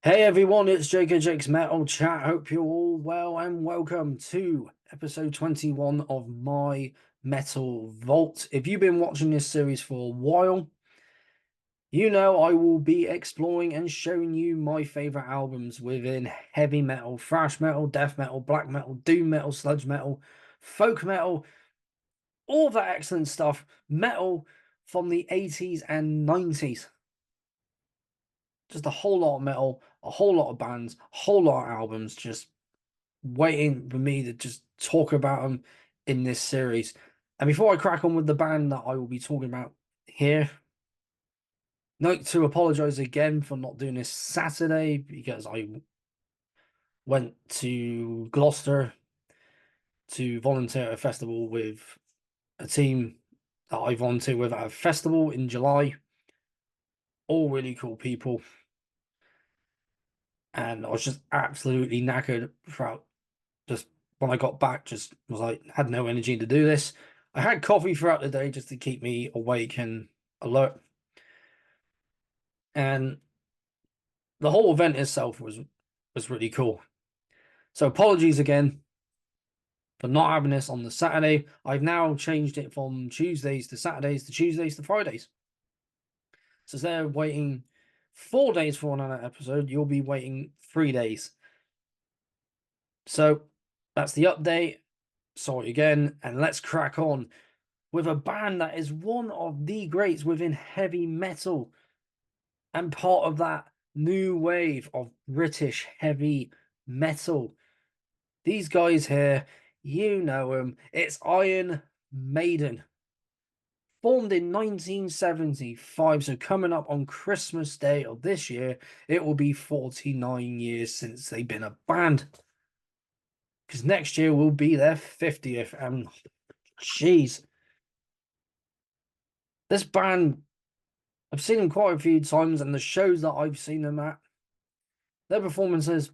Hey everyone, it's Jake's Metal Chat. Hope you're all well and welcome to episode 21 of my Metal Vault. If you've been watching this series for a while, you know I will be exploring and showing you my favorite albums within heavy metal, thrash metal, death metal, black metal, doom metal, sludge metal, folk metal, all that excellent stuff. Metal from the 80s and 90s. Just a whole lot of metal, a whole lot of bands, a whole lot of albums, just waiting for me to just talk about them in this series. And before I crack on with the band that I will be talking about here, I'd like to apologize again for not doing this Saturday because I went to Gloucester to volunteer at a festival with a team that I volunteer with at a festival in July. All really cool people. And I was just absolutely knackered throughout. Just when I got back, just was like, had no energy to do this. I had coffee throughout the day just to keep me awake and alert. And the whole event itself was really cool. So apologies again for not having this on the Saturday. I've now changed it from Tuesdays to Saturdays to Tuesdays to Fridays. So instead of waiting 4 days for another episode, you'll be waiting 3 days. So that's the update. Sorry again, and let's crack on with a band that is one of the greats within heavy metal and part of that new wave of British heavy metal. These guys here, you know them. It's Iron Maiden. Formed in 1975, so coming up on Christmas Day of this year, it will be 49 years since they've been a band. Because next year will be their 50th, and jeez, this band, I've seen them quite a few times, and the shows that I've seen them at, their performances,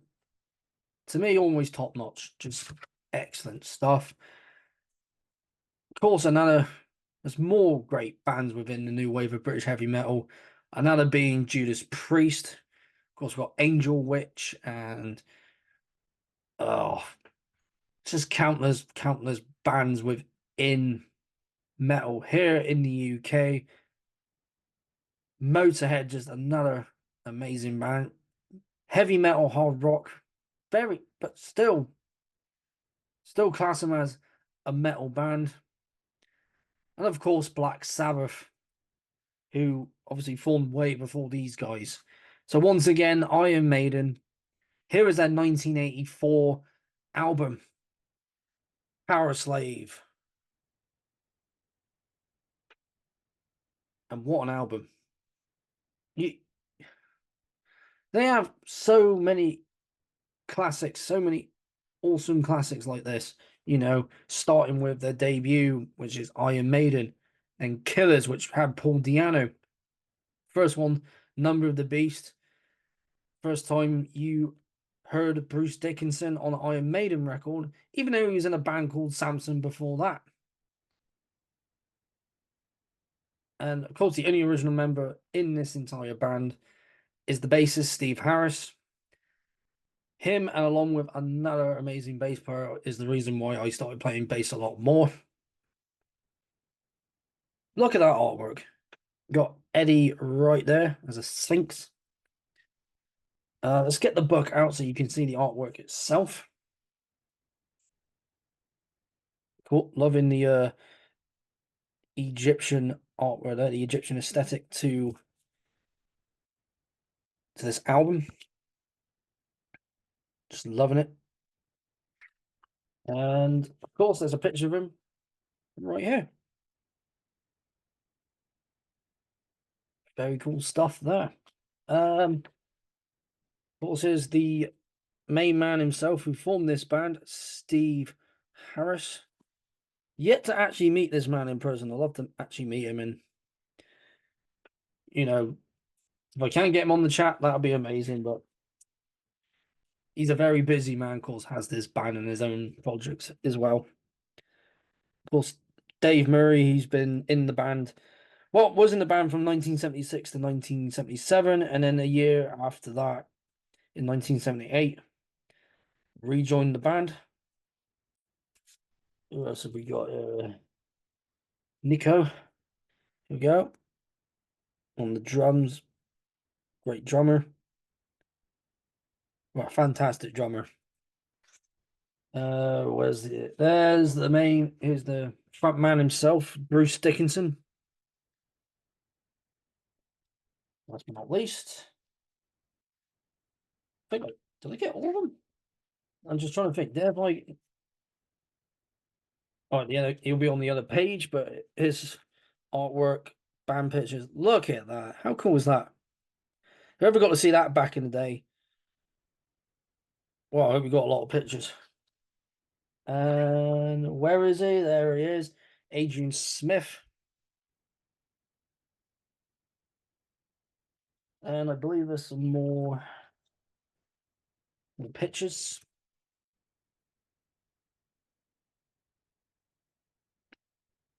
to me, always top notch. Just excellent stuff. Of course, there's more great bands within the new wave of British heavy metal. Another being Judas Priest. Of course, we've got Angel Witch and oh, just countless bands within metal here in the UK. Motorhead, just another amazing band. Heavy metal, hard rock, but still class them as a metal band. And of course, Black Sabbath, who obviously formed way before these guys. So once again, Iron Maiden. Here is their 1984 album, Powerslave. And what an album. You, they have so many classics, so many awesome classics like this, starting with their debut, which is Iron Maiden, and Killers, which had Paul Di'Anno. First one, Number of the Beast. First time you heard Bruce Dickinson on an Iron Maiden record, even though he was in a band called Samson before that. And of course, the only original member in this entire band is the bassist, Steve Harris. Him, and along with another amazing bass player, is the reason why I started playing bass a lot more. Look at that artwork. Got Eddie right there as a Sphinx. Let's get the book out so you can see the artwork itself. Cool. Loving the Egyptian artwork there, the Egyptian aesthetic to this album. Just loving it. And of course, there's a picture of him right here. Very cool stuff there. Of course, is the main man himself who formed this band, Steve Harris. Yet to actually meet this man in person. I'd love to actually meet him, and if I can get him on the chat, that'll be amazing. But he's a very busy man, of course, has this band and his own projects as well. Of course, Dave Murray, he's been in the band. Was in the band from 1976 to 1977, and then a year after that, in 1978. Rejoined the band. Who else have we got? Nico. Here we go. On the drums. Great drummer. Well, fantastic drummer. Where's there's the main, here's the front man himself, Bruce Dickinson. Last but not least. I think, did I get all of them? I'm just trying to think. They're like, oh, yeah, he'll be on the other page, but his artwork, band pictures. Look at that. How cool is that? Whoever got to see that back in the day? Well, I hope we got a lot of pictures. And where is he? There he is. Adrian Smith. And I believe there's some more pictures.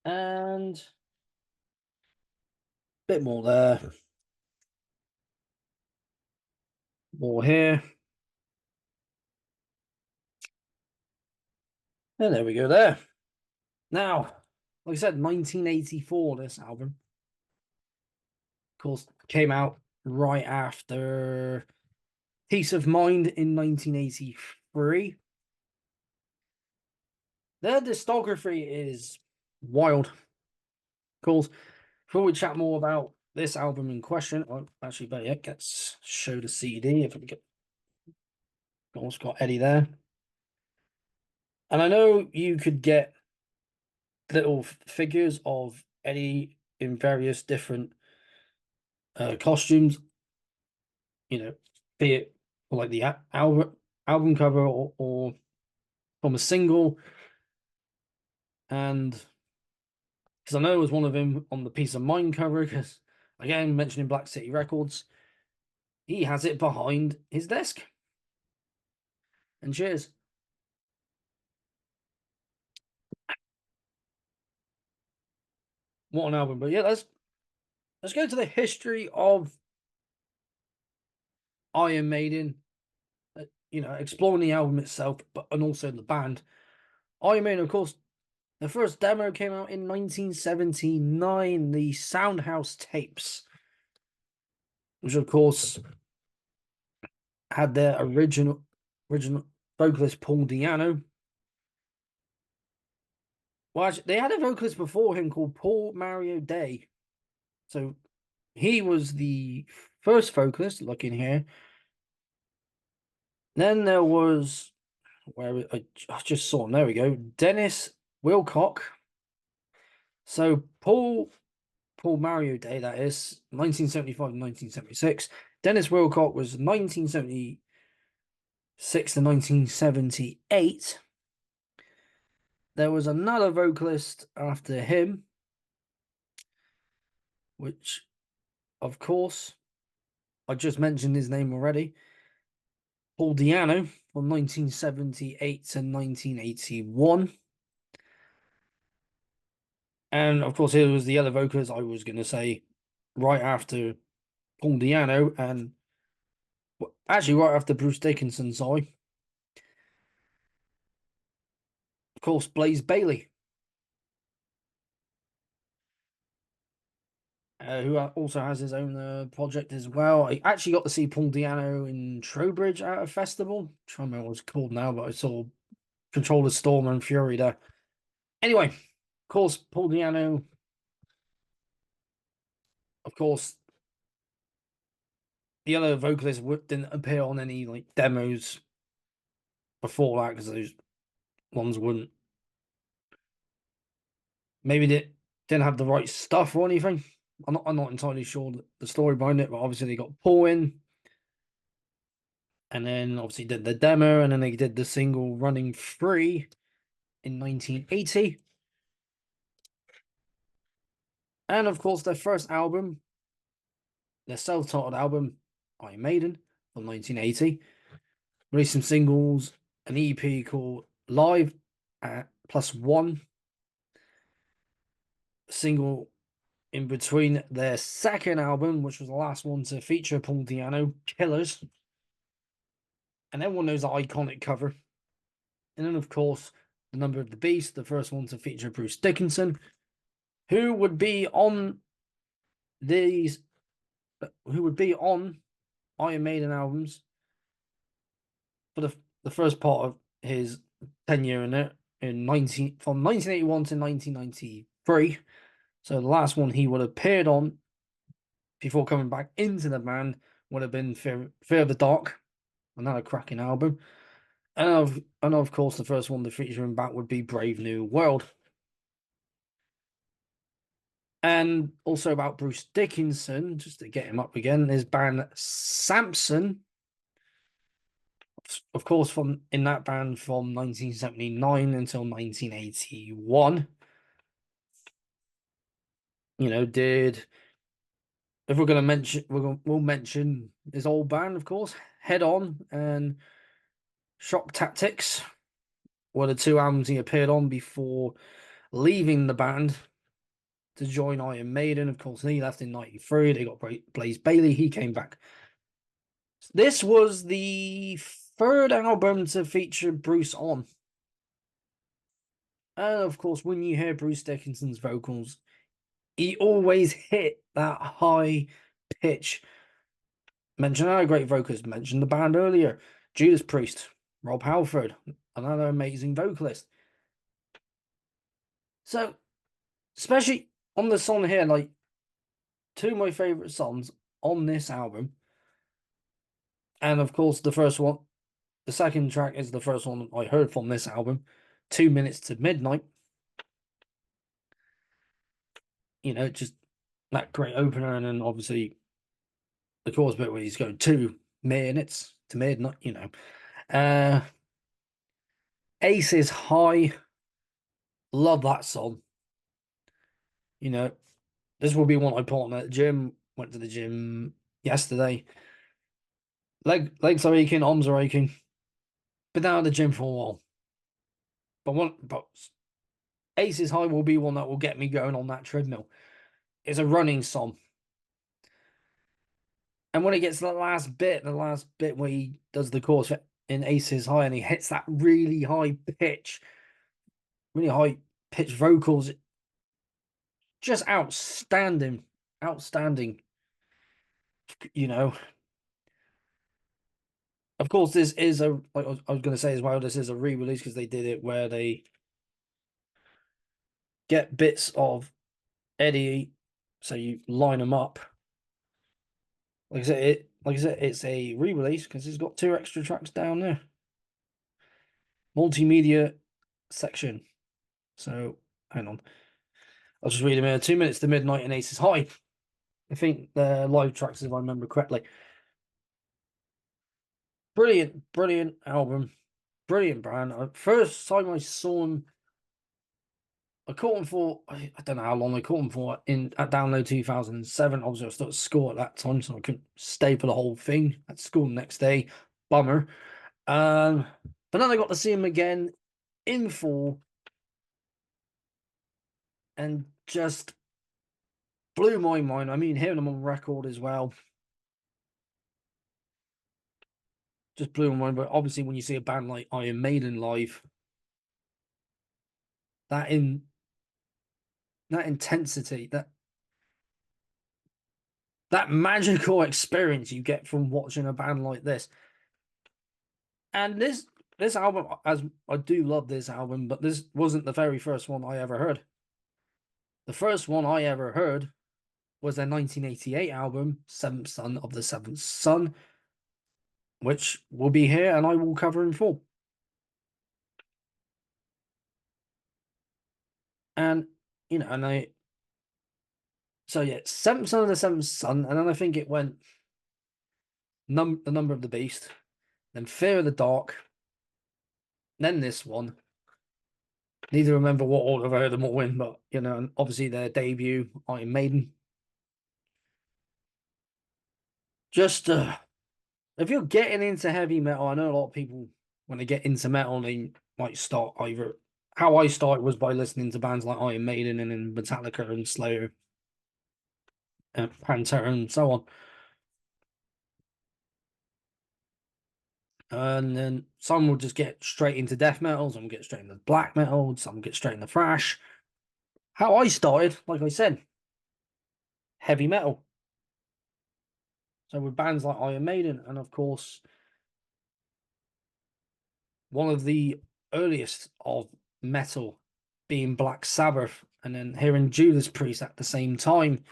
And a bit more there. More here. And there we go there. Now, like I said, 1984, this album. Of course, came out right after Peace of Mind in 1983. Their discography is wild. Of course, before we chat more about this album in question, oh, actually, better yet, let's show the CD if we get. Also got Eddie there. And I know you could get little figures of Eddie in various different costumes, you know, be it like the album cover or from a single. And because I know it was one of them on the Peace of Mind cover, because again, mentioning Black City Records, he has it behind his desk. And cheers. What an album. But yeah, let's go to the history of Iron Maiden. You know, exploring the album itself, but and also the band. Iron Maiden, of course, the first demo came out in 1979, the Soundhouse tapes, which of course had their original vocalist Paul Di'Anno. Well, actually, they had a vocalist before him called Paul Mario Day. So he was the first vocalist, looking here. Then there was, where I just saw him, there we go, Dennis Wilcock. So Paul Mario Day, that is, 1975 and 1976. Dennis Wilcock was 1976 to 1978. There was another vocalist after him, which, of course, I just mentioned his name already. Paul Di'Anno from 1978 to 1981. And, of course, here was the other vocalist I was going to say right after Paul Di'Anno, and actually right after Bruce Dickinson, sorry. Of course, Blaze Bayley. Who also has his own project as well. I actually got to see Paul Di'Anno in Trowbridge at a festival. I'm trying to remember what it's called now, but I saw Control the Storm and Fury there. Anyway, of course, Paul Di'Anno. Of course, the other vocalists didn't appear on any like demos before that because those ones wouldn't. Maybe they didn't have the right stuff or anything. I'm not entirely sure the story behind it, but obviously they got Paul in. And then obviously did the demo, and then they did the single Running Free in 1980. And of course, their first album, their self-titled album, Iron Maiden, from 1980, released some singles, an EP called Live at +1, single in between their second album, which was the last one to feature Paul Di'Anno, Killers. and everyone knows the iconic cover. And then, of course, The Number of the Beast, the first one to feature Bruce Dickinson, who would be on these, who would be on Iron Maiden albums for the first part of his tenure in it, from 1981 to 1993. So the last one he would have appeared on before coming back into the band would have been Fear of the Dark, another cracking album. And of course, the first one to feature him back would be Brave New World. And also about Bruce Dickinson, just to get him up again, his band Samson, of course, from in that band from 1979 until 1981. Did if we're going to mention, we'll mention his old band, of course, Head On and Shock Tactics were the two albums he appeared on before leaving the band to join Iron Maiden. Of course, he left in 93. They got Blaze Bayley. He came back. This was the third album to feature Bruce on. And of course, when you hear Bruce Dickinson's vocals, he always hit that high pitch. Mention another great vocalist, mentioned the band earlier, Judas Priest, Rob Halford, another amazing vocalist. So, especially on the song here, like two of my favorite songs on this album. And of course, the second track is the first one I heard from this album, 2 Minutes to Midnight. Just that great opener, and then obviously the chorus bit where he's going 2 minutes to midnight, Aces High, love that song. This will be one I put on at the gym. Went to the gym yesterday. Legs are aching, arms are aching. Been out of the gym for a while. But Aces High will be one that will get me going on that treadmill. It's a running song. And when it gets to the last bit where he does the chorus in Aces High and he hits that really high pitch vocals, just outstanding. Of course, this is like I was going to say as well, this is a re-release because they did it where they get bits of Eddie, so you line them up. Like I said, it's a re-release because it's got 2 extra tracks down there. Multimedia section. So hang on, I'll just read them here. 2 Minutes to Midnight and Aces High. I think the live tracks, if I remember correctly. Brilliant album, brilliant band. First time I saw him, I caught him for I don't know how long I caught him for at Download 2007. Obviously, I was still at school at that time, so I couldn't stay for the whole thing. At school the next day, bummer. But then I got to see him again in full, and just blew my mind. I mean, hearing him on record as well, just blew my mind. But obviously, when you see a band like Iron Maiden live, that intensity, that magical experience you get from watching a band like this. And this album, as I do love this album, but this wasn't the very first one I ever heard. The first one I ever heard was their 1988 album, Seventh Son of the Seventh Son, which will be here and I will cover in full. And Seventh Son of the Seventh Son, and then I think it went The Number of the Beast, then Fear of the Dark, then this one. Need to remember what order I heard them all in, but and obviously their debut, Iron Maiden. Just if you're getting into heavy metal, I know a lot of people when they get into metal, they might start either. How I started was by listening to bands like Iron Maiden and then Metallica and Slayer, and Pantera and so on. And then some will just get straight into death metal, some get straight into black metal, some get straight into thrash. How I started, like I said, heavy metal. So with bands like Iron Maiden, and of course, one of the earliest of metal being Black Sabbath, and then hearing Judas Priest at the same time.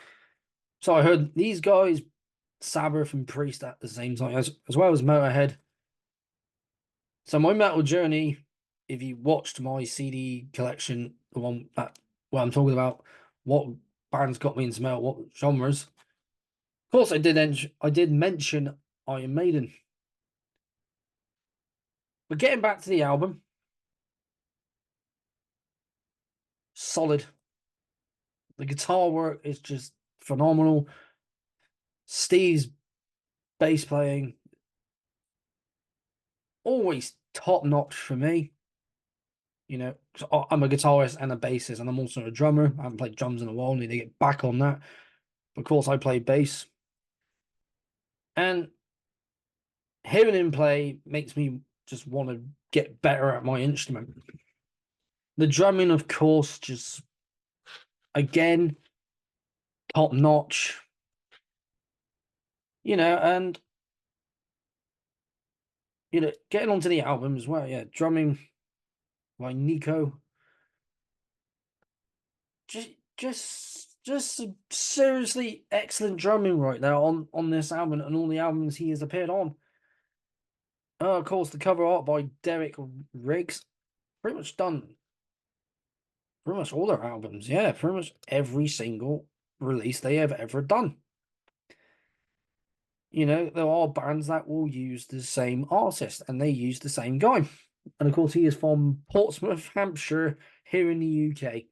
So I heard these guys, Sabbath and Priest at the same time, as well as Motorhead. So my metal journey, if you watched my CD collection, the one that where I'm talking about, what bands got me into metal, what genres. Of course, I did mention Iron Maiden. But getting back to the album, solid. The guitar work is just phenomenal. Steve's bass playing, always top notch for me. You know, I'm a guitarist and a bassist, and I'm also a drummer. I haven't played drums in a while, need to get back on that. But of course, I play bass. And hearing him play makes me just want to get better at my instrument. The drumming, of course, just again, top notch. You know, and getting onto the album as well. Yeah, drumming by Nico. Just some seriously excellent drumming right there on this album and all the albums he has appeared on. Of course, the cover art by Derek Riggs. Pretty much done. Pretty much all their albums. Yeah, pretty much every single release they have ever done. You know, there are bands that will use the same artist and they use the same guy. And of course, he is from Portsmouth, Hampshire, here in the UK.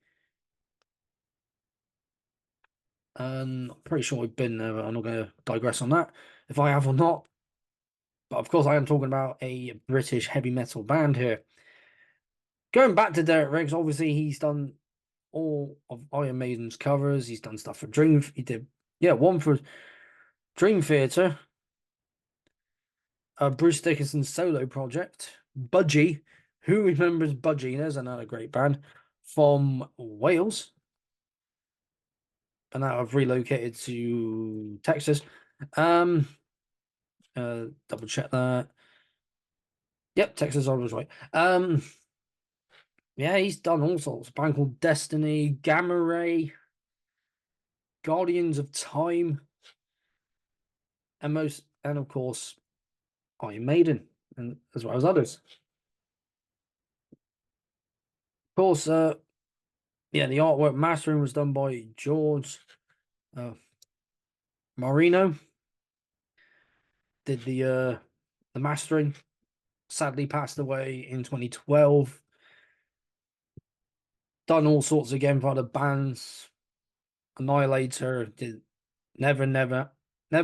I'm pretty sure I've been there, but I'm not going to digress on that, if I have or not. But of course, I am talking about a British heavy metal band here. Going back to Derek Riggs, obviously he's done all of Iron Maiden's covers. He's done stuff for Dream. He did, yeah, one for Dream Theater. Bruce Dickinson's solo project, Budgie. Who remembers Budgie? There's another great band from Wales. And now I've relocated to Texas. Double check that. Yep, Texas, I was right. Yeah, he's done all sorts. A band called Destiny, Gamma Ray, Guardians of Time, and of course, Iron Maiden, and as well as others. Of course, yeah, the artwork mastering was done by George Marino. Did the mastering. Sadly, passed away in 2012. Done all sorts again for other bands. Annihilator did Neverland. Did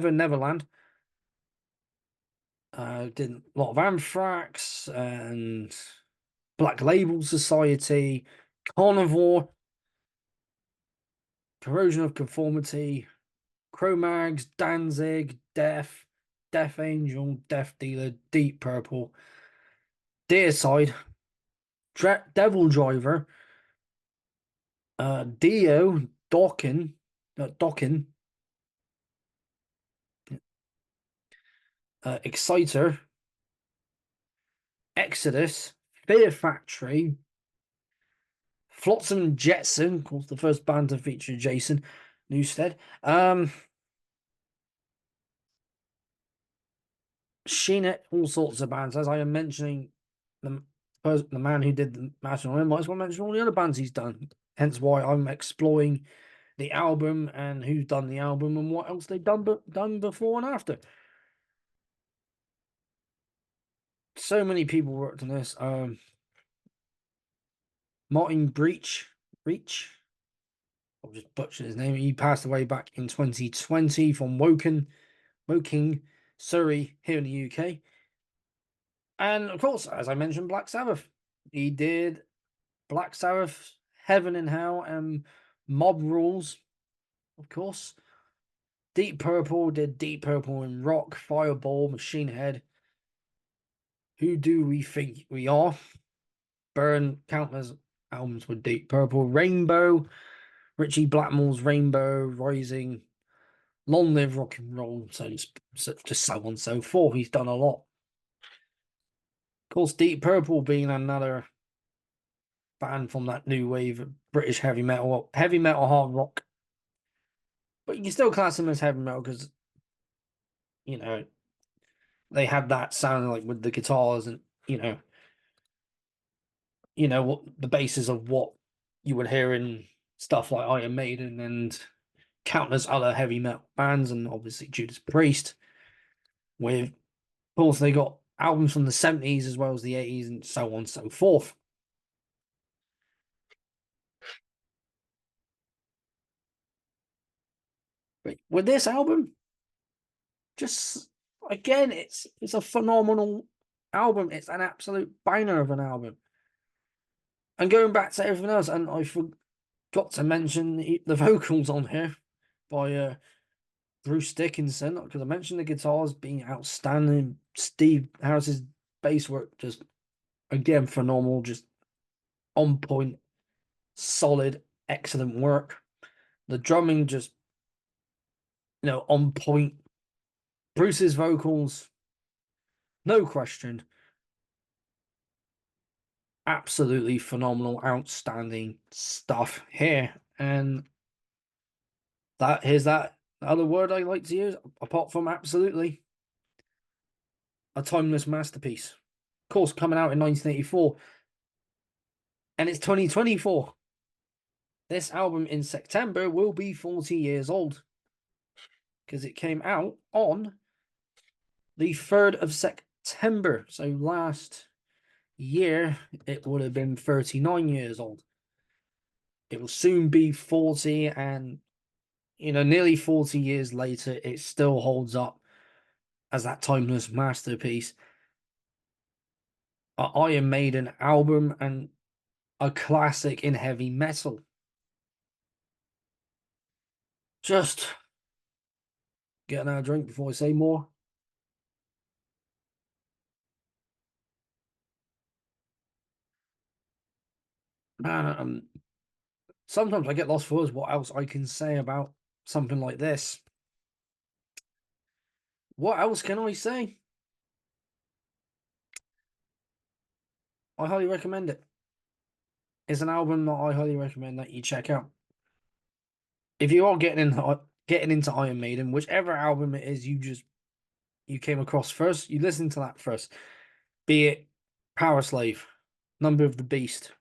a lot of Anthrax and Black Label Society, Carnivore, Corrosion of Conformity, Cro-Mags, Danzig, Death Angel, Death Dealer, Deep Purple, Deicide, Devil Driver, Dio, Dokken, Exciter, Exodus, Fear Factory, Flotsam and Jetsam, of course, the first band to feature Jason Newsted. Sheena, all sorts of bands. As I am mentioning, the man who did the Master on him, might as well mention all the other bands he's done. Hence why I'm exploring the album and who's done the album and what else they've done before and after. So many people worked on this. Martin Breach. I'll just butcher his name. He passed away back in 2020 from Woking, Surrey, here in the UK. And of course, as I mentioned, Black Sabbath. He did Black Sabbath, Heaven and Hell, and Mob Rules, of course. Deep Purple did Deep Purple and Rock, Fireball, Machine Head. Who do we think we are? Burn countless albums with Deep Purple, Rainbow, Richie Blackmore's Rainbow, Rising, Long Live Rock and Roll, just so on and so forth. He's done a lot. Of course, Deep Purple being another band from that new wave of British heavy metal hard rock. But you can still class them as heavy metal because, you know, they had that sound like with the guitars and, what the basis of what you would hear in stuff like Iron Maiden and countless other heavy metal bands, and obviously Judas Priest. With, of course, they got albums from the 70s as well as the 80s and so on and so forth. But with this album, just again, it's a phenomenal album. It's an absolute banger of an album. And going back to everything else, and I forgot to mention the vocals on here by Bruce Dickinson, because I mentioned the guitars being outstanding. Steve Harris's bass work, just again phenomenal, just on point, solid, excellent work. The drumming just on point. Bruce's vocals, no question, absolutely phenomenal, outstanding stuff here. And here's that other word I like to use, apart from absolutely, a timeless masterpiece. Of course, coming out in 1984, and it's 2024. This album in September will be 40 years old because it came out on the 3rd of September. So last year, it would have been 39 years old. It will soon be 40, and nearly 40 years later, it still holds up as that timeless masterpiece. An Iron Maiden album and a classic in heavy metal. Just get another drink before I say more. Man, sometimes I get lost for words what else I can say about something like this. What else can I say? I highly recommend it. It's an album that I highly recommend that you check out. If you are getting into Iron Maiden, whichever album it is you came across first, you listen to that first. Be it Powerslave, Number of the Beast,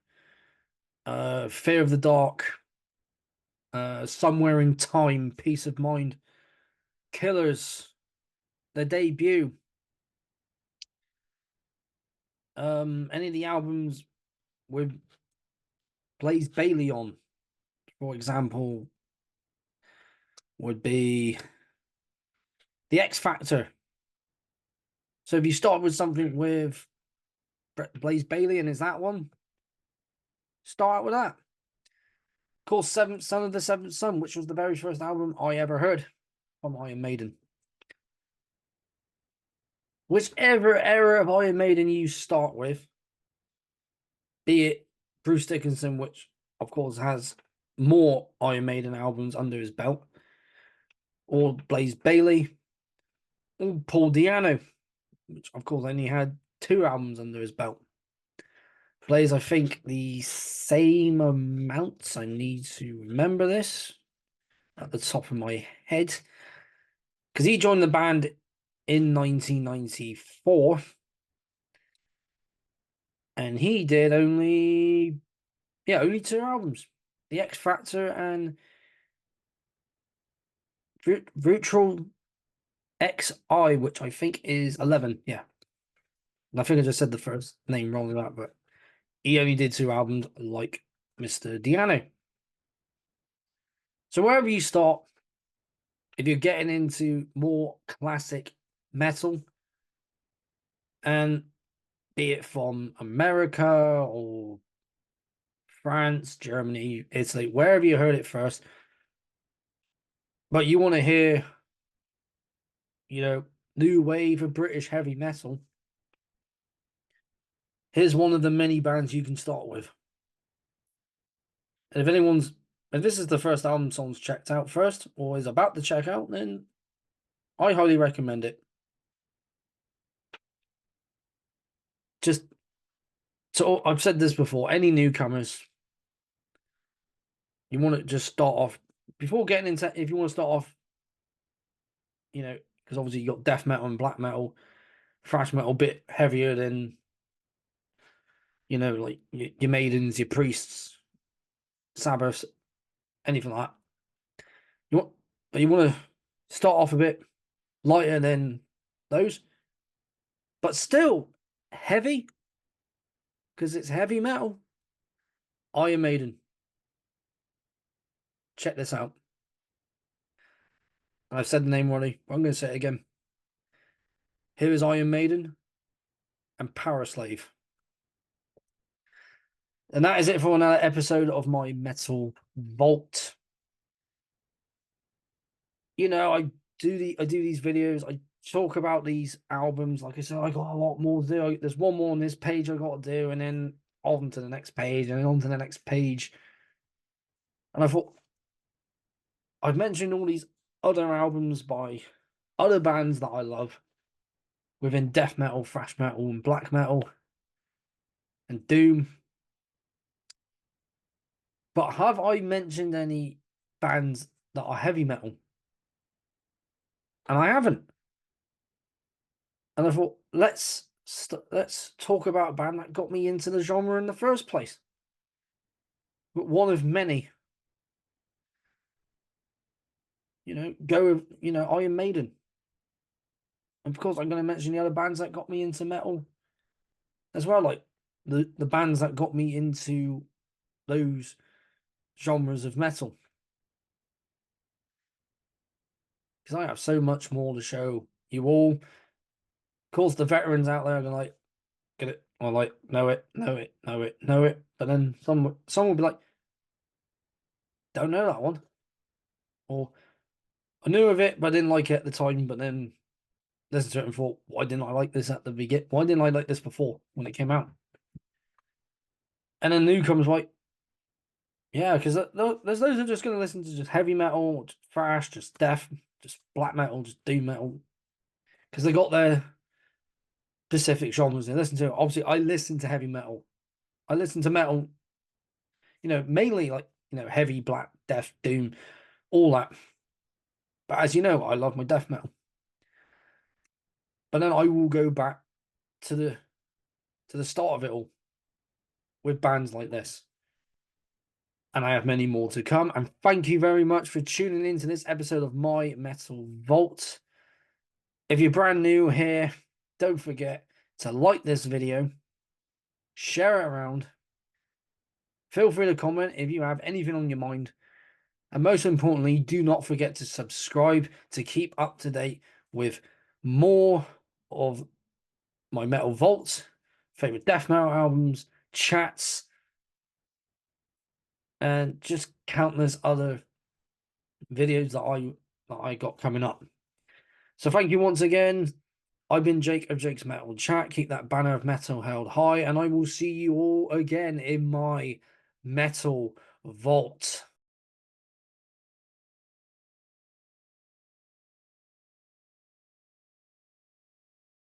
Fear of the Dark, Somewhere in Time, Peace of Mind, Killers, their debut, any of the albums with Blaze Bailey on, for example, would be The X Factor. So if you start with something with Blaze Bailey and is that one, start with that. Of course, Seventh Son of the Seventh Son, which was the very first album I ever heard from Iron Maiden. Whichever era of Iron Maiden you start with, be it Bruce Dickinson, which of course has more Iron Maiden albums under his belt, or Blaze Bailey, or Paul Di'Anno, which of course only had 2 albums under his belt. Blaze, I think, the same amounts. I need to remember this at the top of my head, because he joined the band in 1994, and he did only 2 albums, The X Factor and Virtual XI, which I think is 11. Yeah, and I think I just said the first name wrong with that, but he only did 2 albums, like Mr. Di'Anno. So wherever you start, if you're getting into more classic metal, and be it from America or France, Germany, Italy, wherever you heard it first, but you want to hear, new wave of British heavy metal, Here's one of the many bands you can start with. And if this is the first album someone's checked out first or is about to check out, then I highly recommend it. Just so I've said this before, any newcomers, you want to just start off before getting into, if you want to start off, because obviously you got death metal and black metal, thrash metal, a bit heavier than, like your Maidens, your Priests, Sabbaths, anything like that. But you want to start off a bit lighter than those, but still heavy, because it's heavy metal. Iron Maiden. Check this out. I've said the name already, but I'm going to say it again. Here is Iron Maiden and Powerslave. And that is it for another episode of my Metal Vault. I do these videos. I talk about these albums. Like I said, I got a lot more to do. There's one more on this page I got to do, and then on to the next page, and then on to the next page. And I thought I've mentioned all these other albums by other bands that I love within death metal, thrash metal, and black metal, and doom. But have I mentioned any bands that are heavy metal? And I haven't. And I thought, let's talk about a band that got me into the genre in the first place. But one of many. Go with, Iron Maiden. And of course, I'm going to mention the other bands that got me into metal as well, like the bands that got me into those genres of metal. Because I have so much more to show you all. Of course, the veterans out there are going to get it, or know it. But then some will be like, don't know that one. Or I knew of it, but I didn't like it at the time. But then listened to it and thought, why didn't I like this at the beginning? Why didn't I like this before when it came out? And then newcomers like, yeah, because there's those who are just going to listen to just heavy metal, just thrash, just death, just black metal, just doom metal, because they got their specific genres they listen to. Obviously, I listen to heavy metal. I listen to metal, mainly like heavy, black, death, doom, all that. But as you know, I love my death metal. But then I will go back to the start of it all with bands like this. And I have many more to come. And thank you very much for tuning in to this episode of My Metal Vault. If you're brand new here, don't forget to like this video, share it around. Feel free to comment if you have anything on your mind. And most importantly, do not forget to subscribe to keep up to date with more of my Metal Vault, favorite death metal albums, chats, and just countless other videos that I got coming up. So thank you once again. I've been Jake of Jake's Metal Chat. Keep that banner of metal held high, and I will see you all again in my Metal Vault.